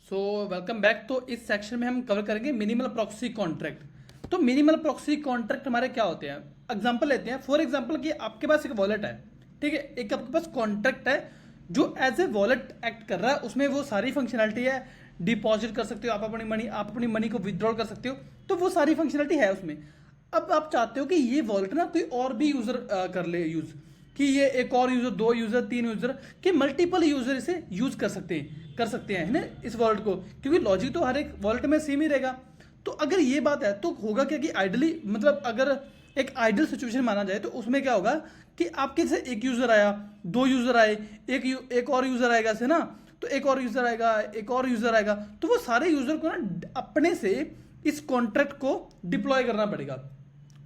So welcome back. तो इस section में हम कवर करेंगे मिनिमल प्रॉक्सी कॉन्ट्रैक्ट। तो मिनिमल प्रॉक्सी कॉन्ट्रैक्ट हमारे क्या होते हैं, एग्जांपल लेते हैं। फॉर एग्जांपल कि आपके पास एक वॉलेट है, ठीक है, एक आपके पास कॉन्ट्रैक्ट है जो एज ए वॉलेट एक्ट कर रहा है। उसमें वो सारी फंक्शनैलिटी है, डिपॉजिट कर सकते हो आप अपनी मनी को विदड्रॉल कर सकते हो, तो वो सारी फंक्शनैलिटी है उसमें। अब आप चाहते हो कि ये वॉलेट ना कोई और भी यूजर कर ले यूज, कि ये एक और यूजर, दो यूजर, तीन यूजर, कि मल्टीपल यूजर इसे यूज कर सकते हैं है ना इस वॉलेट को, क्योंकि लॉजिक तो हर एक वॉलेट में सेम ही रहेगा। तो अगर ये बात है तो होगा क्या कि आइडली, मतलब अगर एक आइडल सिचुएशन माना जाए तो उसमें क्या होगा कि आपके से एक यूजर आया, दो यूजर आए, एक और यूजर आएगा से ना, तो एक और यूजर आएगा, एक और यूजर आएगा, तो वो सारे यूजर को ना अपने से इस कॉन्ट्रैक्ट को डिप्लॉय करना पड़ेगा।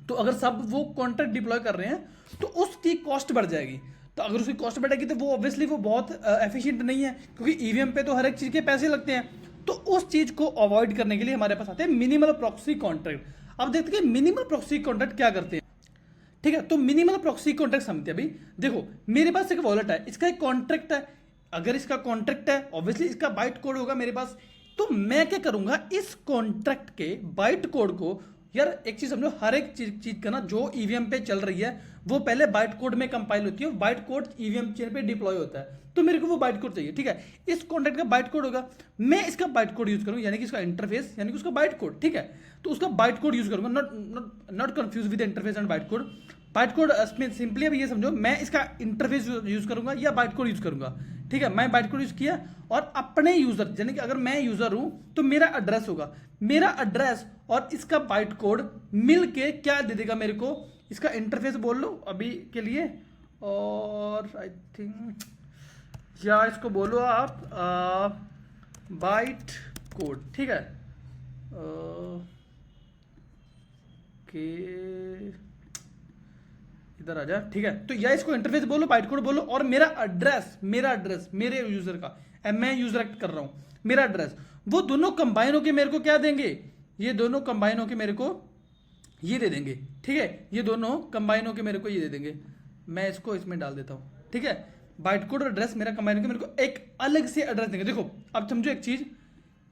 तो अगर सब वो कॉन्ट्रैक्ट डिप्लॉय कर रहे हैं तो उसकी कॉस्ट बढ़ जाएगी। तो अगर उसकी कॉस्ट बढ़ेगी तो वो ऑब्वियसली वो बहुत एफिशिएंट नहीं है, क्योंकि ईवीएम पे तो हर एक चीज के पैसे लगते हैं। तो उस चीज को अवॉइड करने के लिए हमारे पास आते हैं मिनिमल प्रॉक्सी कॉन्ट्रैक्ट। अब देखते हैं मिनिमल प्रॉक्सी कॉन्ट्रैक्ट क्या करते हैं। ठीक है, तो मिनिमल प्रॉक्सी कॉन्ट्रैक्ट समझते हैं। अभी देखो, मेरे पास एक वॉलेट है, इसका एक कॉन्ट्रैक्ट है। अगर इसका कॉन्ट्रैक्ट है, ऑब्वियसली इसका बाइट कोड होगा मेरे पास। तो मैं क्या करूंगा, इस कॉन्ट्रैक्ट के बाइट कोड को, यार एक चीज समझो, हर एक चीज का ना जो ईवीएम पे चल रही है वो पहले बाइट कोड में कंपाइल होती है, बाइट कोड ईवीएम चेन पे डिप्लॉय होता है। तो मेरे को वो बाइट कोड चाहिए, ठीक है। इस कॉन्ट्रैक्ट का बाइट कोड होगा, मैं इसका बाइट कोड यूज करूंगा, यानी कि इसका इंटरफेस, यानी कि उसका बाइट कोड, ठीक है। तो उसका बाइट कोड यूज करूंगा, not confuse with interface and byte code. Byte code simply अब ये समझो, मैं इसका इंटरफेस यूज करूंगा या बाइट कोड यूज करूंगा, ठीक है। मैं बाइट कोड यूज किया और अपने यूजर, यानी कि अगर मैं यूजर हूं तो मेरा एड्रेस होगा, मेरा एड्रेस और इसका बाइट कोड मिल के क्या दे देगा मेरे को, इसका इंटरफेस बोल लो अभी के लिए, और आई थिंक या इसको बोलो आप बाइट कोड, ठीक है। के इधर आ जा, ठीक है। तो या इसको इंटरफेस बोलो, बाइट कोड बोलो, और मेरा एड्रेस मेरे यूजर का, मैं यूजर एक्ट कर रहा हूं, मेरा एड्रेस, वो दोनों कंबाइन होके मेरे को क्या देंगे, ये दोनों कंबाइन होके मेरे को ये दे देंगे, ठीक है। ये दोनों कंबाइन होके मेरे को ये दे देंगे। मैं इसको इसमें डाल देता हूं, ठीक है। बाइट कोड और एड्रेस मेरा कंबाइन होकर मेरे को एक अलग से एड्रेस देंगे। देखो अब समझो एक चीज,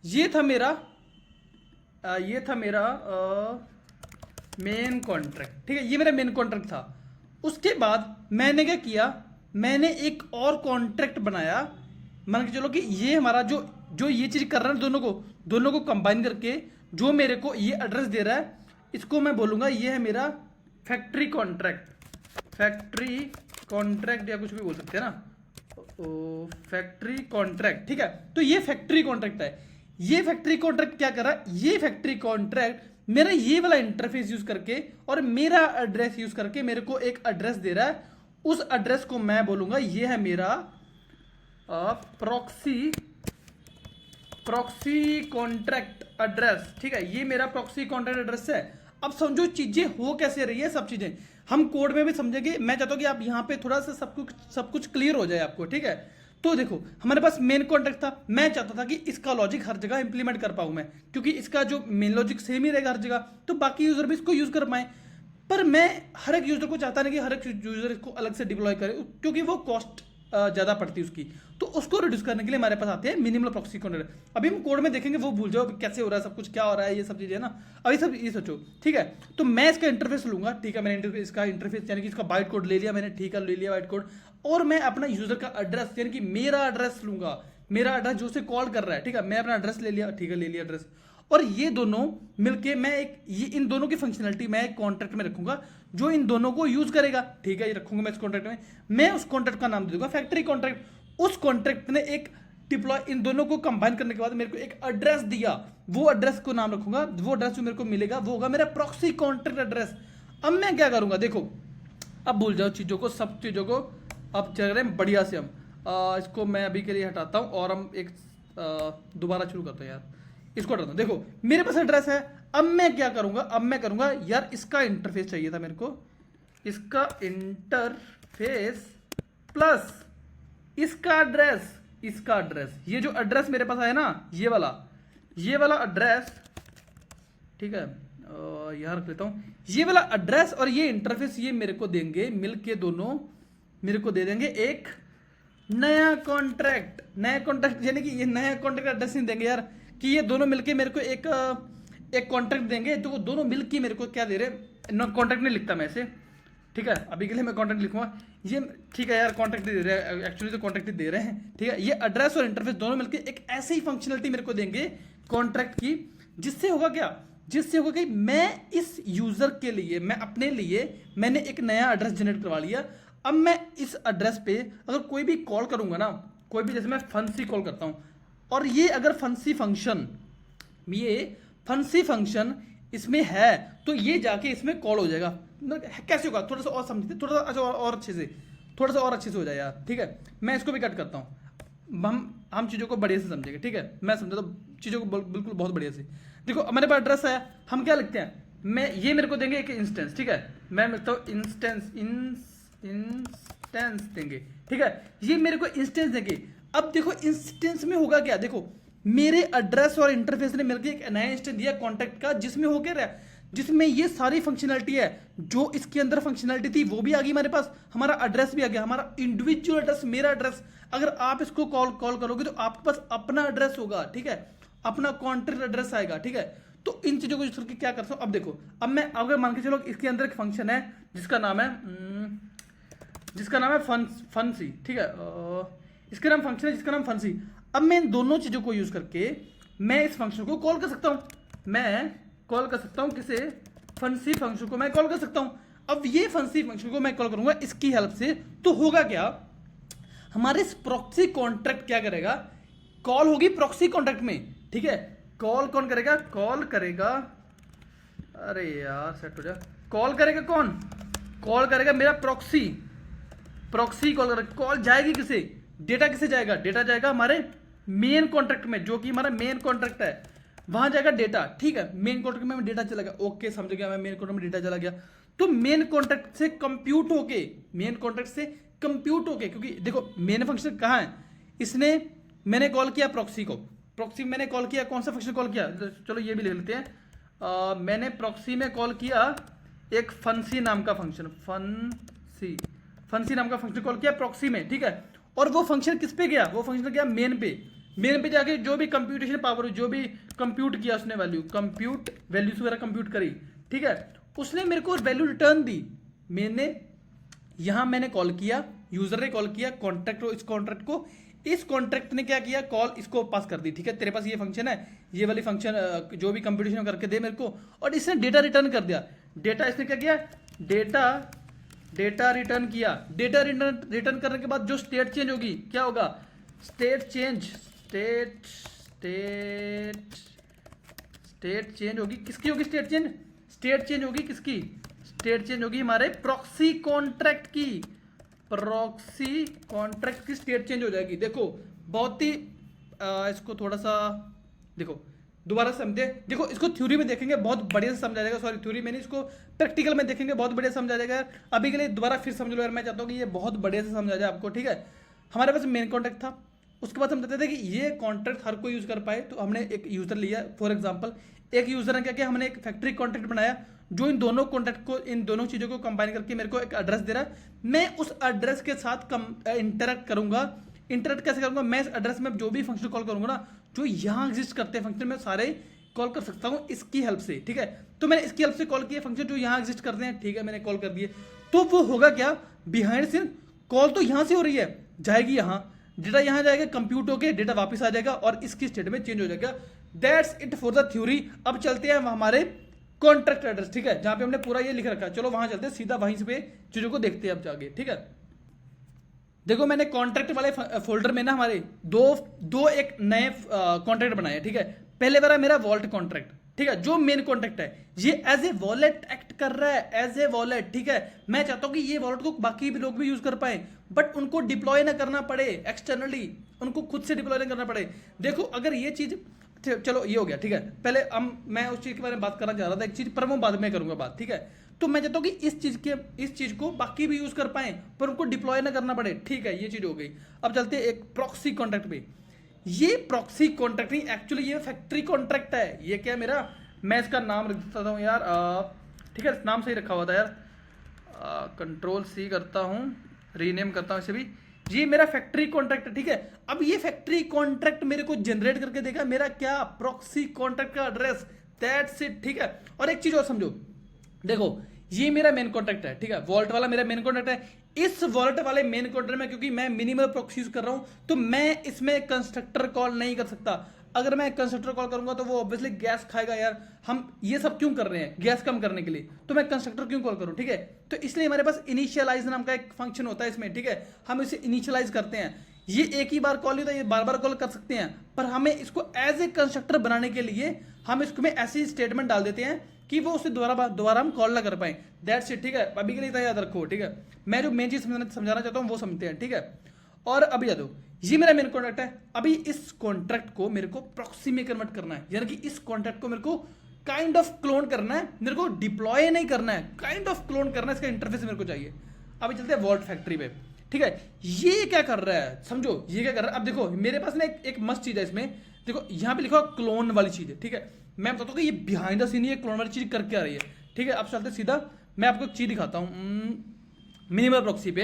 ये था मेरा मेन कॉन्ट्रैक्ट, ठीक है। ये मेरा मेन कॉन्ट्रैक्ट था। उसके बाद मैंने क्या किया, मैंने एक और कॉन्ट्रैक्ट बनाया। मान के चलो कि ये हमारा जो जो ये चीज कर रहा है, दोनों को कंबाइन करके जो मेरे को ये एड्रेस दे रहा है, इसको मैं बोलूंगा ये है मेरा फैक्ट्री कॉन्ट्रैक्ट या कुछ भी बोल सकते हैं ना, फैक्ट्री कॉन्ट्रैक्ट, ठीक है। तो ये फैक्ट्री कॉन्ट्रैक्ट है। ये फैक्ट्री कॉन्ट्रैक्ट क्या कर रहा है, ये फैक्ट्री कॉन्ट्रैक्ट मेरा ये वाला इंटरफेस यूज करके और मेरा एड्रेस यूज करके मेरे को एक एड्रेस दे रहा है। उस एड्रेस को मैं बोलूंगा ये है मेरा प्रॉक्सी कॉन्ट्रैक्ट एड्रेस, ठीक है। ये मेरा प्रॉक्सी कॉन्ट्रैक्ट एड्रेस है। अब समझो चीजें हो कैसे रही है, सब चीजें हम कोड में भी समझेंगे। मैं चाहता हूं कि आप यहां पे थोड़ा सा सब कुछ क्लियर हो जाए आपको, ठीक है। तो देखो हमारे पास मेन कॉन्ट्रैक्ट था, मैं चाहता था कि इसका लॉजिक हर जगह इंप्लीमेंट कर पाऊं मैं, क्योंकि इसका जो मेन लॉजिक सेम ही रहेगा हर जगह, तो बाकी यूजर भी इसको यूज कर पाए। पर मैं हर एक यूजर को चाहता नहीं कि हर एक यूजर इसको अलग से डिप्लॉय करे, क्योंकि वो कॉस्ट ज्यादा पड़ती है उसकी। तो उसको रिड्यूस करने के लिए हमारे पास आते हैं मिनिमल प्रॉक्सी कॉन्ट्रैक्ट। अभी हम कोड में देखेंगे, वो भूल जाओ कैसे हो रहा है, सब कुछ क्या हो रहा है, ये सब चीजें ना अभी सब ये सोचो, ठीक है। तो मैं इसका इंटरफेस लूंगा, ठीक है। मैंने इसका इंटरफेस यानी कि इसका बाइट कोड ले लिया मैंने, ठीक है, ले लिया बाइट कोड। और मैं अपना यूजर का एड्रेस यानी कि मेरा एड्रेस लूंगा, मेरा एड्रेस जो उसे कॉल कर रहा है, ठीक है। मैं अपना एड्रेस ले लिया, ठीक है, ले लिया एड्रेस। और ये दोनों मिलके मैं इन दोनों की फंक्शनलिटी मैं एक कॉन्ट्रैक्ट में रखूंगा जो इन दोनों को यूज करेगा, ठीक है। ये रखूंगा मैं इस कॉन्ट्रैक्ट में। मैं उस कॉन्ट्रैक्ट का नाम दे दूंगा फैक्ट्री कॉन्ट्रैक्ट। उस कॉन्ट्रैक्ट ने एक डिप्लॉय, इन दोनों को कंबाइन करने के बाद मेरे को एक एड्रेस दिया, वो एड्रेस को नाम रखूंगा, वो एड्रेस जो मेरे को मिलेगा वो होगा मेरा प्रॉक्सी कॉन्ट्रैक्ट एड्रेस। अब मैं क्या करूंगा, देखो अब भूल जाओ चीजों को, सब चीजों को। अब चल रहे हैं बढ़िया से हम इसको मैं अभी के लिए हटाता हूं और हम एक दोबारा शुरू करते हैं। यार इसको हटाता हूं। देखो मेरे पास एड्रेस है। अब मैं क्या करूंगा, अब मैं करूंगा यार इसका इंटरफेस चाहिए था मेरे को, इसका इंटरफेस प्लस इसका एड्रेस, ये जो एड्रेस मेरे पास आया ना, ये वाला एड्रेस, ठीक है। यहां रख लेता हूं, ये वाला एड्रेस और ये इंटरफेस, ये मेरे को देंगे मिलके, दोनों मेरे को दे देंगे एक नया कॉन्ट्रैक्ट यानी कि ये नया कॉन्ट्रैक्ट एड्रेस नहीं देंगे यार कि ये दोनों मिलके मेरे को एक कॉन्ट्रैक्ट देंगे, तो वो दोनों मिलके मेरे को क्या दे रहे, कॉन्ट्रैक्ट नहीं लिखता मैं ऐसे, ठीक है, अभी के लिए मैं कॉन्ट्रैक्ट लिखूंगा ये, ठीक है यार, कॉन्ट्रैक्ट दे रहे हैं, एक्चुअली तो कॉन्ट्रैक्ट दे रहे हैं, ठीक है। ये एड्रेस और इंटरफेस दोनों मिलकर एक ऐसी ही फंक्शनलिटी मेरे को देंगे कॉन्ट्रैक्ट की, जिससे होगा क्या, जिससे होगा कि मैं इस यूजर के लिए, मैं अपने लिए मैंने एक नया एड्रेस जनरेट करवा लिया। अब मैं इस एड्रेस पे अगर कोई भी कॉल करूंगा ना, कोई भी, जैसे मैं फंसी कॉल करता हूं, और ये अगर फंसी फंक्शन इसमें है, तो ये जाके इसमें कॉल हो जाएगा। कैसे होगा, थोड़ा सा और समझते, थोड़ा सा अच्छा और अच्छे से, थोड़ा सा और अच्छे से हो जाए यार, ठीक है। मैं इसको भी कट करता हूँ, हम चीज़ों को बढ़िया से समझेंगे, ठीक है। मैं समझा तो चीज़ों को बिल्कुल बहुत बढ़िया से। देखो हमारे पास एड्रेस है, हम क्या लिखते हैं, मैं ये मेरे को देंगे एक इंस्टेंस, ठीक है, मैं लिखता हूँ इंस्टेंस देंगे, ठीक है, ये मेरे को इंस्टेंस देंगे। अब देखो इंस्टेंस में होगा क्या, देखो मेरे एड्रेस और इंटरफेस ने मिलकर एक नया इंस्टेंस दिया कॉन्टैक्ट का, जिसमें हो क्या रहा है, जिसमें ये सारी फंक्शनलिटी है, जो इसके अंदर फंक्शनलिटी थी वो भी आ गई हमारे पास, हमारा एड्रेस भी आ गया, हमारा इंडिविजुअल एड्रेस, मेरा एड्रेस। अगर आप इसको कॉल करोगे तो आपके पास अपना एड्रेस होगा, ठीक है, अपना कॉन्ट्रैक्ट एड्रेस आएगा, ठीक है। तो इन चीजों को यूज करके क्या करता हूं, अब देखो, अब मैं अगर मान के चलो इसके अंदर एक फंक्शन है जिसका नाम है फंसी, ठीक है, इसका नाम फंक्शन है जिसका नाम फंसी। अब मैं इन दोनों चीजों को यूज करके मैं इस फंक्शन को कॉल कर सकता हूं, मैं कॉल कर सकता हूं किसे, फंसी फंक्शन को मैं कॉल कर सकता हूं। अब ये फंसी फंक्शन को मैं कॉल करूंगा इसकी हेल्प से, तो होगा क्या, हमारे प्रॉक्सी कॉन्ट्रैक्ट क्या करेगा, कॉल होगी प्रॉक्सी कॉन्ट्रैक्ट में, ठीक है। कॉल कौन करेगा, कॉल करेगा, अरे यार सेट हो जा, कॉल करेगा कौन, कॉल करेगा मेरा प्रॉक्सी कॉल करेगा। कॉल जाएगी किसे, डेटा किसे जाएगा, डेटा जाएगा हमारे मेन कॉन्ट्रैक्ट में, जो कि हमारा मेन कॉन्ट्रैक्ट है, वहां जाएगा डेटा, ठीक है। मेन कॉन्ट्रैक्ट में डेटा चला गया, ओके समझ गया मैं, मेन कॉन्ट्रैक्ट में डेटा चला गया, तो मेन कॉन्ट्रैक्ट से कंप्यूट होके, क्योंकि देखो मेन फंक्शन कहाँ है, इसने, मैंने कॉल किया प्रॉक्सी को, प्रॉक्सी में मैंने कॉल किया, कौन सा फंक्शन कॉल किया, चलो ये भी लिख लेते हैं, मैंने प्रॉक्सी में कॉल किया एक फंसी नाम का फंक्शन, फंसी नाम का फंक्शन कॉल किया प्रॉक्सी में, ठीक है। और वो फंक्शन किस पे गया, वो फंक्शन गया मेन पे जाके जो भी कंप्यूटेशन पावर, जो भी कंप्यूट किया उसने वैल्यूज वगैरह कंप्यूट करी, ठीक है, उसने मेरे को वैल्यू रिटर्न दी। मैंने कॉल किया, यूजर ने कॉल किया कॉन्ट्रैक्ट को, इस कॉन्ट्रैक्ट ने क्या किया, कॉल इसको पास कर दी, ठीक है, तेरे पास ये फंक्शन है, ये वाली फंक्शन जो भी कंप्यूटेशन करके दे मेरे को, और इसने डेटा रिटर्न कर दिया। डेटा इसने क्या किया, डेटा रिटर्न किया, डेटा रिटर्न करने के बाद जो स्टेट चेंज होगी, क्या होगा, स्टेट चेंज होगी, किसकी होगी स्टेट चेंज होगी किसकी, स्टेट चेंज होगी हमारे प्रॉक्सी कॉन्ट्रैक्ट की, स्टेट चेंज हो जाएगी। देखो बहुत ही इसको थोड़ा सा देखो, दोबारा समझे, देखो इसको थ्योरी में देखेंगे बहुत बढ़िया से समझा जाएगा, सॉरी थ्योरी में नहीं, इसको प्रैक्टिकल में देखेंगे बहुत बढ़िया समझा जाएगा। अभी के लिए दोबारा फिर समझ लो यार, मैं चाहता हूँ कि ये बहुत बढ़िया से समझा जाए आपको, ठीक है। हमारे पास मेन कॉन्ट्रैक्ट था, उसके बाद हम चाहते थे कि ये कॉन्ट्रैक्ट हर कोई यूज कर पाए, तो हमने एक यूजर लिया, फॉर एग्जाम्पल एक यूजर ने क्या किया, हमने एक फैक्ट्री कॉन्ट्रैक्ट बनाया, जो इन दोनों कॉन्ट्रैक्ट को, इन दोनों चीजों को कंबाइन करके मेरे को एक एड्रेस दे रहा है। मैं उस एड्रेस के साथ इंटरेक्ट करूंगा, इंटरेक्ट कैसे करूंगा, मैं इस एड्रेस में जो भी फंक्शन कॉल करूंगा ना, जो यहाँ एग्जिस्ट करते हैं फंक्शन, में सारे कॉल कर सकता हूँ इसकी हेल्प से, ठीक है। तो मैंने इसकी हेल्प से कॉल किए फंक्शन जो यहाँ एग्जिस्ट करते हैं, ठीक है, मैंने कॉल कर दिए। तो वो होगा क्या, बिहाइंड सीन कॉल तो यहाँ से हो रही है, जाएगी यहाँ, डेटा यहाँ जाएगा, कंप्यूट होके डेटा वापस आ जाएगा और इसकी स्टेट में चेंज हो जाएगा। That's it for the theory. अब चलते हैं हमारे कॉन्ट्रैक्ट एड्रेस, ठीक है, जहां पे हमने पूरा ये लिख रखा है। चलो वहां चलते हैं, सीधा वहीं पे चीजों को देखते हैं अब जाके, ठीक है। देखो मैंने कॉन्ट्रैक्ट वाले फोल्डर में ना हमारे दो एक नए कॉन्ट्रैक्ट बनाए, ठीक है। पहले वाला मेरा वॉलेट कॉन्ट्रैक्ट, ठीक है, जो मेन कॉन्ट्रैक्ट है, ये एज ए वॉलेट एक्ट कर रहा है, एज ए वॉलेट, ठीक है। मैं चाहता हूं कि ये वॉलेट को बाकी भी लोग भी यूज कर पाए, बट उनको डिप्लॉय ना करना पड़े एक्सटर्नली, उनको खुद से डिप्लॉय ना करना पड़े। देखो अगर ये चीज, चलो ये हो गया, ठीक है। पहले मैं उस चीज के बारे में बात करना चाह रहा था एक चीज, पर वो बाद में करूंगा बात, ठीक है। तो मैं चाहता हूं कि इस चीज को बाकी भी यूज कर पाए, पर उनको डिप्लॉय ना करना पड़े, ठीक है, ये चीज हो गई। अब चलते हैं एक प्रॉक्सी कॉन्ट्रैक्ट पे। ये प्रॉक्सी कॉन्ट्रैक्ट नहीं, एक्चुअली ये फैक्ट्री कॉन्ट्रैक्ट है। ये क्या मेरा, मैं इसका नाम रख देता हूँ यार, ठीक है, नाम सही रखा हुआ था यार, कंट्रोल C करता हूँ, रीनेम करता हूँ इसे भी। ये मेरा फैक्ट्री कॉन्ट्रैक्ट है, ठीक है। अब ये फैक्ट्री कॉन्ट्रैक्ट मेरे को जनरेट करके देगा मेरा क्या, प्रॉक्सी कॉन्ट्रैक्ट का एड्रेस, दैट्स इट, ठीक है। और एक चीज और समझो, देखो ये मेरा मेन कॉन्ट्रैक्ट है, ठीक है, वॉल्ट वाला मेरा मेन कॉन्ट्रैक्ट है। इस वॉल्ट वाले मेन कॉन्ट्रैक्ट में क्योंकि मैं मिनिमल प्रॉक्सी यूज कर रहा हूं, तो मैं इसमें कंस्ट्रक्टर कॉल नहीं कर सकता। अगर मैं कंस्ट्रक्टर कॉल करूंगा तो वो ऑब्वियसली गैस खाएगा यार, हम ये सब क्यों कर रहे हैं, गैस कम करने के लिए, तो मैं कंस्ट्रक्टर क्यों कॉल करूं, ठीक है। तो इसलिए हमारे पास इनिशियलाइज नाम का एक फंक्शन होता है इसमें, ठीक है, हम इसे इनिशियलाइज करते हैं। ये एक ही बार कॉल होता है, ये बार बार कॉल कर सकते हैं, पर हमें इसको एज ए कंस्ट्रक्टर बनाने के लिए हम इसमें ऐसी स्टेटमेंट डाल देते हैं कि वो उसे दोबारा हम कॉल ना कर पाए, दैट्स इट, ठीक है। अभी के लिए तो याद रखो, ठीक है। मैं जो मेन चीज समझाना चाहता हूं वो समझते हैं, ठीक है। और अभी याद हो, ये मेरा मेन कॉन्ट्रैक्ट है। अभी इस कॉन्ट्रैक्ट को मेरे को प्रॉक्सी में कन्वर्ट करना है, यानी कि इस कॉन्ट्रैक्ट को मेरे को काइंड ऑफ क्लोन करना है, मेरे को डिप्लॉय नहीं करना है, काइंड ऑफ क्लोन करना है, इसका इंटरफेस मेरे को चाहिए। अभी चलते हैं वॉल्ट फैक्ट्री पे, ठीक है। ये क्या कर रहा है समझो, ये क्या कर रहा है। अब देखो मेरे पास ना एक मस्त चीज है इसमें, देखो यहाँ पे लिखा क्लोन वाली चीज है, ठीक है। मैं बताता हूँ कि ये बिहाइंड द सीन ये क्लोन वाली चीज करके आ रही है, ठीक है। अब चलते सीधा, मैं आपको एक चीज दिखाता हूँ मिनिमल प्रॉक्सी पे।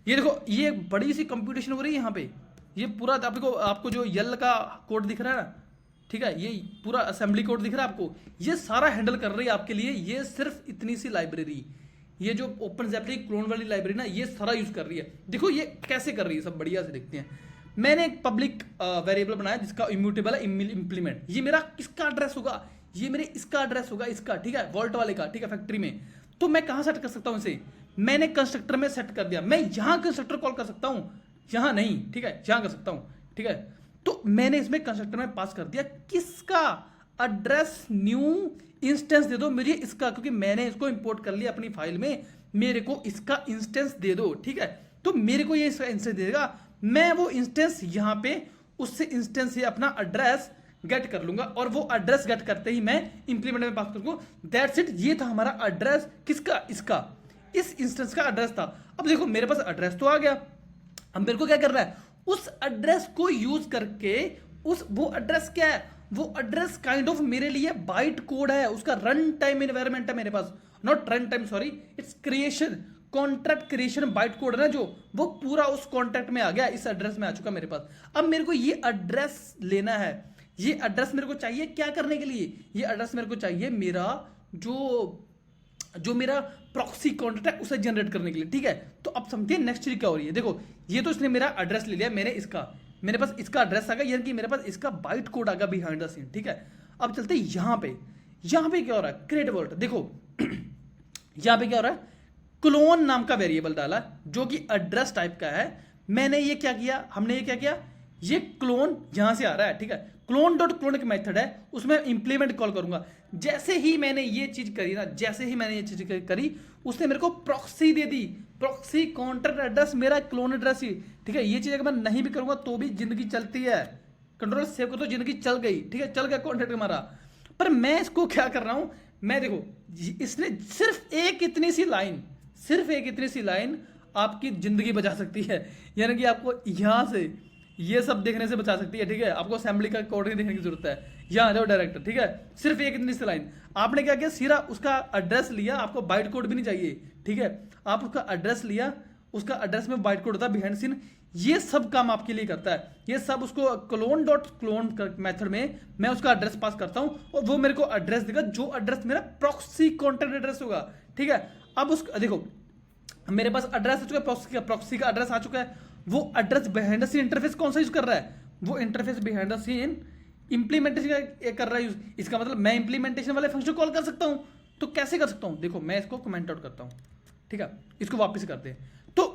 ये देखो ये बड़ी सी कंप्यूटेशन हो रही है यहाँ पे, ये पूरा आपको जो यल का कोड दिख रहा है ना, ठीक है, ये पूरा असेंबली कोड दिख रहा है आपको, ये सारा हैंडल कर रही है आपके लिए। ये सिर्फ इतनी सी लाइब्रेरी, ये जो ओपन ज़ैप्ली क्लोन वाली लाइब्रेरी ना, ये सारा यूज कर रही है। देखो ये कैसे कर रही है, सब बढ़िया से देखते हैं। मैंने एक पब्लिक वेरिएबल बनाया जिसका इम्यूटेबल है इम्प्लीमेंट। ये मेरा किसका एड्रेस होगा, ये मेरे इसका एड्रेस होगा, इसका, ठीक है, वॉल्ट वाले का, ठीक है, फैक्ट्री में। तो मैं कहां सेट कर सकता हूं इसे, मैंने कंस्ट्रक्टर में सेट कर दिया। मैं यहां कंस्ट्रक्टर कॉल कर सकता हूं, यहां नहीं, ठीक है, यहां कर सकता हूं, ठीक है। तो मैंने इसमें कंस्ट्रक्टर में पास कर दिया किसका एड्रेस, न्यू इंस्टेंस दे दो मुझे इसका, क्योंकि मैंने इसको इंपोर्ट कर लिया अपनी फाइल में, मेरे को इसका इंस्टेंस दे दो, ठीक है। तो मेरे को ये इसका इंस्टेंस देगा, मैं वो इंस्टेंस यहां पे उससे इंस्टेंस से अपना एड्रेस गेट कर लूंगा, और वो एड्रेस गेट करते ही मैं इंप्लीमेंट में पास करूंगा, दैट्स इट। ये था हमारा एड्रेस, किसका, इसका, इस इंस्टेंस का एड्रेस था। अब देखो मेरे पास एड्रेस तो आ गया, अब मेरे को क्या करना है, उस एड्रेस को यूज करके वो एड्रेस क्या है, वो एड्रेस काइंड ऑफ मेरे लिए बाइट कोड है, उसका रन टाइम एनवायरमेंट है मेरे पास, not run time, sorry, it's creation, contract creation byte code है ना जो, वो पूरा उस कॉन्ट्रैक्ट में आ गया, इस एड्रेस में आ चुका मेरे पास। अब मेरे को ये एड्रेस लेना है, ये एड्रेस मेरे को चाहिए क्या करने के लिए, ये एड्रेस मेरे को चाहिए मेरा जो मेरा प्रॉक्सी कॉन्ट्रैक्ट है उसे जनरेट करने के लिए, ठीक है। तो अब समझिए नेक्स्ट चीज क्या हो रही है, देखो ये तो इसने मेरा एड्रेस ले लिया, मैंने इसका, मेरे पास इसका एड्रेस आ गया, यानी कि मेरे पास इसका बाइट कोड आ गया बिहाइंड द सीन, ठीक है। अब चलते हैं यहां पे क्या हो रहा है, क्रिएट वॉल्ट, देखो यहां पे क्या हो रहा है, क्लोन नाम का वेरिएबल डाला जो कि एड्रेस टाइप का है। मैंने ये क्या किया, हमने ये क्या किया, ये क्लोन यहां से आ रहा है, ठीक है, क्लोन डॉट क्लोन एक मेथड है, उसमें इंप्लीमेंट कॉल करूंगा। जैसे ही मैंने ये चीज करी ना, जैसे ही मैंने ये चीज करी, उसने मेरे को प्रॉक्सी दे दी, प्रॉक्सी कॉन्ट्रैक्ट एड्रेस मेरा क्लोन एड्रेस ही, ठीक है। ये चीज अगर मैं नहीं भी करूंगा तो भी जिंदगी चलती है, कंट्रोल सेव कर तो जिंदगी चल गई, ठीक है, चल गया कॉन्ट्रैक्ट हमारा। पर मैं इसको क्या कर रहा हूं, मैं देखो इसने सिर्फ एक इतनी सी लाइन आपकी जिंदगी बचा सकती है, यानी कि आपको यहां से ये सब देखने से बचा सकती है, ठीक है। आपको असेंबली का कोड नहीं देखने की जरूरत है, यहां जाओ डायरेक्ट, ठीक है। सिर्फ एक इतनी सी लाइन, आपने क्या किया, सीधा उसका एड्रेस लिया, आपको बाइट कोड भी नहीं चाहिए, ठीक है। आप उसका एड्रेस लिया, उसका एड्रेस में बाइट कोड होता है बिहाइंड सीन, ये सब काम आपके लिए करता है। ये सब उसको क्लोन डॉट क्लोन मेथड में मैं उसका एड्रेस पास करता हूं, और वो मेरे को एड्रेस देगा जो एड्रेस मेरा प्रॉक्सी कॉन्ट्रैक्ट एड्रेस होगा, ठीक है। अब उस देखो मेरे पास एड्रेस आ चुका है, प्रॉक्सी का एड्रेस आ चुका है। वो address behind the scene interface कौन सा यूज कर रहा है, वो interface behind the scene implementation का कर रहा है यूज। इसका मतलब मैं इंप्लीमेंटेशन वाले फंक्शन कॉल कर सकता हूं, तो कैसे कर सकता हूं, देखो मैं इसको कमेंट आउट करता हूं, ठीक है, इसको वापस करते हैं। तो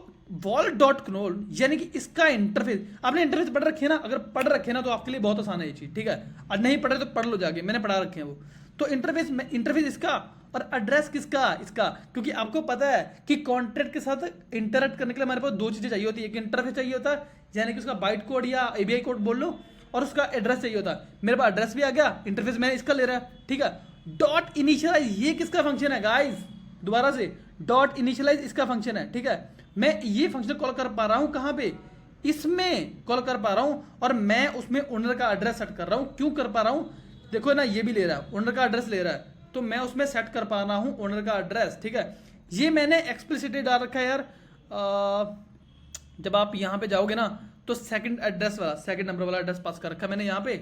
वॉल डॉट क्नोल यानी कि इसका इंटरफेस, आपने इंटरफेस पढ़ रखे ना, अगर पढ़ रखे ना तो आपके लिए बहुत आसान है ये चीज, ठीक है। और नहीं पढ़े तो पढ़ लो जाके, मैंने पढ़ा रखे हैं वो। तो इंटरफेस इसका और एड्रेस किसका, इसका, क्योंकि आपको पता है कि कॉन्ट्रैक्ट के साथ इंटरेक्ट करने के लिए हमारे पास दो चीजें चाहिए होती है, एक इंटरफेस चाहिए होता है, यानी कि उसका बाइट कोड या एबीआई कोड बोल लो, और उसका एड्रेस चाहिए होता है। मेरे पास एड्रेस भी आ गया, इंटरफेस मैंने इसका ले रहा है, ठीक है। डॉट इनिशियलाइज ये किसका फंक्शन है गाइस, दोबारा से डॉट इनिशियलाइज इसका फंक्शन है, ठीक है। मैं ये फंक्शन कॉल कर पा रहा हूं कहां पे, इसमें कॉल कर पा रहा हूं, और मैं उसमें ओनर का एड्रेस सेट कर रहा हूं। क्यों कर पा रहा हूं, देखो ना ये भी ले रहा है, ओनर का एड्रेस ले रहा है, तो मैं उसमें सेट कर पा रहा हूं ओनर का एड्रेस, ठीक है। ये मैंने एक्सप्लिसिटली डाल रखा है यार, जब आप यहाँ पे जाओगे ना तो सेकंड एड्रेस वाला, सेकंड नंबर वाला एड्रेस पास कर रखा है मैंने यहाँ पे।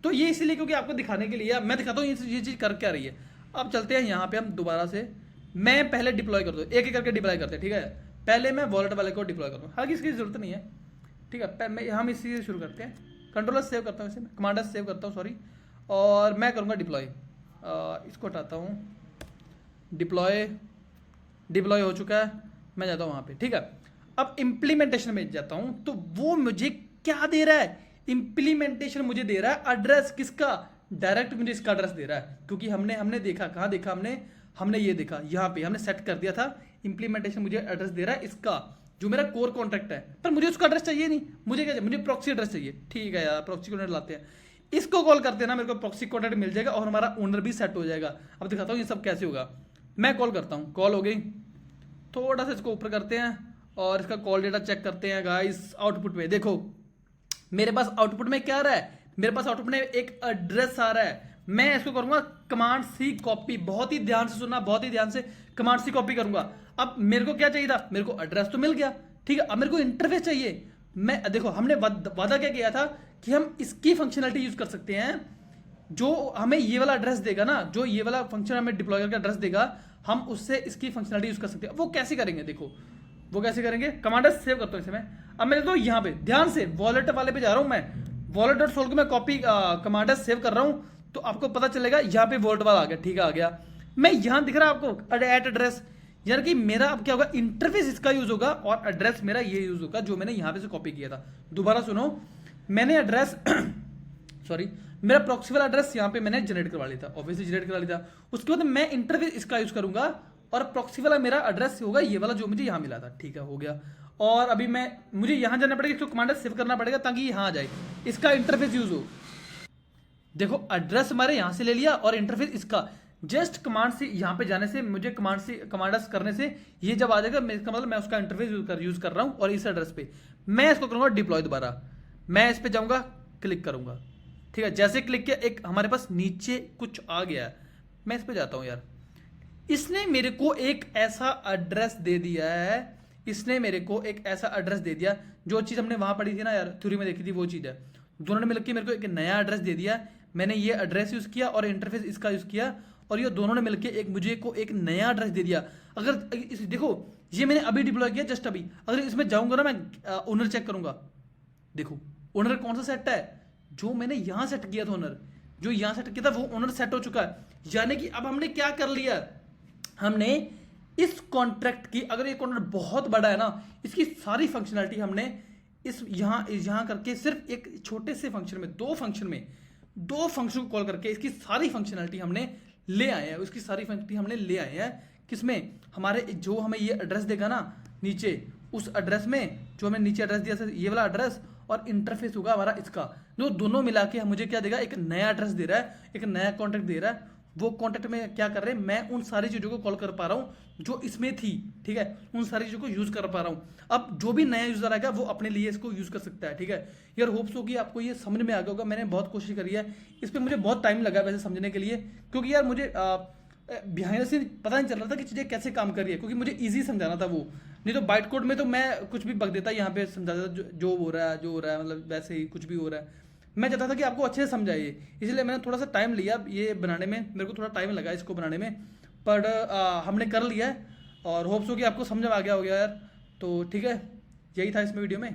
तो ये इसीलिए क्योंकि आपको दिखाने के लिए, मैं दिखाता हूँ ये चीज़ कर क्या रही है। अब चलते हैं यहाँ पे हम दोबारा से, मैं पहले डिप्लॉय कर दूँ, एक एक करके डिप्लॉय करते हैं, ठीक है। पहले मैं वॉलेट वाले को डिप्लॉय करूँ, हालांकि इसकी जरूरत नहीं है, ठीक है। मैं हम इसी से शुरू करते हैं, कंट्रोलर सेव करता हूँ इसे, कमांडर सेव करता हूँ सॉरी, और मैं करूँगा डिप्लॉय। इसको हटाता हूँ, डिप्लॉय हो चुका है, मैं जाता हूँ वहाँ पे, ठीक है। अब इम्प्लीमेंटेशन में जाता हूँ, तो वो मुझे क्या दे रहा है, इम्प्लीमेंटेशन मुझे दे रहा है एड्रेस किसका, डायरेक्ट मुझे इसका एड्रेस दे रहा है, क्योंकि हमने देखा, कहाँ देखा हमने ये देखा, यहाँ पे हमने सेट कर दिया था। इम्प्लीमेंटेशन मुझे एड्रेस दे रहा है इसका, जो मेरा कोर कॉन्ट्रैक्ट है, पर मुझे उसका एड्रेस चाहिए नहीं, मुझे क्या चाहिए, मुझे प्रॉक्सी एड्रेस चाहिए, ठीक है यार, प्रॉक्सी कॉन्ट्रैक्ट लाते हैं, इसको कॉल करते हैं ना, मेरे को प्रॉक्सी कॉन्ट्रैक्ट मिल जाएगा और हमारा ओनर भी सेट हो जाएगा। अब दिखाता हूँ ये सब कैसे होगा। मैं कॉल करता हूँ, कॉल हो गई, थोड़ा सा इसको ऊपर करते हैं और इसका कॉल डेटा चेक करते हैं गाइस। आउटपुट में देखो, मेरे पास आउटपुट में क्या आ रहा है, मेरे पास आउटपुट में एक एड्रेस आ रहा है। मैं इसको करूंगा कमांड सी कॉपी, बहुत ही ध्यान से सुनना, बहुत ही ध्यान से, कमांड सी कॉपी करूंगा। अब मेरे को क्या चाहिए था, मेरे को एड्रेस तो मिल गया, ठीक है। अब मेरे को इंटरफेस चाहिए। मैं देखो, हमने वादा क्या किया था कि हम इसकी फंक्शनलिटी यूज कर सकते हैं, जो हमें ये वाला एड्रेस देगा ना, जो ये वाला फंक्शन हमें डिप्लॉय करके एड्रेस देगा, हम उससे इसकी फंक्शनलिटी यूज कर सकते हैं। वो कैसे करेंगे, देखो वो कैसे करेंगे, कमांडर सेव करता हूँ इसे मैं। अब मैं तो यहाँ पे ध्यान से वॉलेट वाले पे जा रहा हूँ, मैं वॉलेट.सोल्व को मैं कॉपी कमांडर सेव कर रहा हूँ, तो आपको पता चलेगा यहाँ पे वॉलेट वाला आ गया, ठीक है, आ गया। मैं यहाँ दिख रहा है आपको एट एड्रेस, यानी कि मेरा अब क्या होगा, इंटरफेस इसका यूज होगा और एड्रेस मेरा ये यूज होगा जो मैंने यहाँ पे से कॉपी किया था। दोबारा सुनो, मैंने एड्रेस सॉरी, मेरा प्रॉक्सी वाला एड्रेस यहाँ पे मैंने जनरेट करवा लिया था, ऑब्वियसली जनरेट करवा लिया था। उसके बाद मैं इंटरफेस इसका यूज करूंगा और प्रॉक्सी वाला मेरा एड्रेस होगा ये वाला जो मुझे यहाँ मिला था, ठीक है, हो गया। और अभी मुझे यहाँ जाना पड़ेगा, इसको कमांडर सेव करना पड़ेगा ताकि यहाँ आ जाए, इसका इंटरफेस यूज हो। देखो एड्रेस हमारे यहाँ से ले लिया और इंटरफेस इसका, जस्ट कमांड से यहाँ पे जाने से, मुझे कमांडर्स करने से ये जब आ जाएगा, इसका मतलब मैं उसका इंटरफेस यूज कर रहा हूँ। और इस एड्रेस पे मैं इसको करूंगा डिप्लॉय दोबारा, मैं इस पे जाऊंगा, क्लिक करूंगा, ठीक है। जैसे क्लिक किया, एक हमारे पास नीचे कुछ आ गया है, मैं इस पे जाता हूं यार, इसने मेरे को एक ऐसा एड्रेस दे दिया है, इसने मेरे को एक ऐसा एड्रेस दे दिया, जो चीज हमने वहां पढ़ी थी ना यार, थ्योरी में देखी थी, वो चीज है। दोनों ने मिलकर मेरे को एक नया एड्रेस दे दिया, मैंने ये एड्रेस यूज किया और इंटरफेस इसका यूज किया, और ये दोनों ने मिलकर मुझे एक नया एड्रेस दे दिया। अगर देखो, ये मैंने अभी डिप्लॉय किया, जस्ट अभी, अगर इसमें जाऊंगा ना, मैं ओनर चेक करूंगा, देखो ओनर कौन सा सेट है, जो मैंने यहां सेट किया था, ओनर जो यहां सेट किया था वो ओनर सेट हो चुका है। यानी कि अब हमने क्या कर लिया, हमने इस कॉन्ट्रैक्ट की, अगर ये कॉन्ट्रैक्ट बहुत बड़ा है ना, इसकी सारी फंक्शनलिटी हमने इस यहां करके सिर्फ एक छोटे से फंक्शन में, दो फंक्शन को कॉल करके इसकी सारी फंक्शनलिटी हमने ले आए हैं, उसकी सारी फंक्शनलिटी हमने ले आए हैं किसमें, हमारे जो हमें ये एड्रेस देगा ना नीचे, उस एड्रेस में जो हमें नीचे एड्रेस दिया, ये वाला एड्रेस, और इंटरफेस होगा हमारा इसका, जो दोनों मिला के मुझे क्या देगा, एक नया एड्रेस दे रहा है, एक नया कॉन्टैक्ट दे रहा है। वो कॉन्टैक्ट में क्या कर रहे हैं, मैं उन सारी चीजों को कॉल कर पा रहा हूं जो इसमें थी, ठीक है, उन सारी चीजों को यूज कर पा रहा हूं। अब जो भी नया यूजर आएगा वो अपने लिए इसको यूज कर सकता है, ठीक है। यार होप्स हो कि आपको ये समझ में आ गया होगा, मैंने बहुत कोशिश करी है, इस पर मुझे बहुत टाइम लगा वैसे समझने के लिए, क्योंकि यार मुझे बिहाइंड से पता नहीं चल रहा था कि चीजें कैसे काम कर रही है, क्योंकि मुझे ईजी समझाना था वो, नहीं तो बाइट कोड में तो मैं कुछ भी बक देता, यहाँ पे समझा देता, जो हो रहा है, मतलब वैसे ही कुछ भी हो रहा है। मैं चाहता था कि आपको अच्छे से समझाइए, इसलिए मैंने थोड़ा सा टाइम लिया ये बनाने में, मेरे को थोड़ा टाइम लगा इसको बनाने में, पर हमने कर लिया है और होप्स हो कि आपको समझ में आ गया हो गया यार। तो ठीक है, यही था इसमें वीडियो में।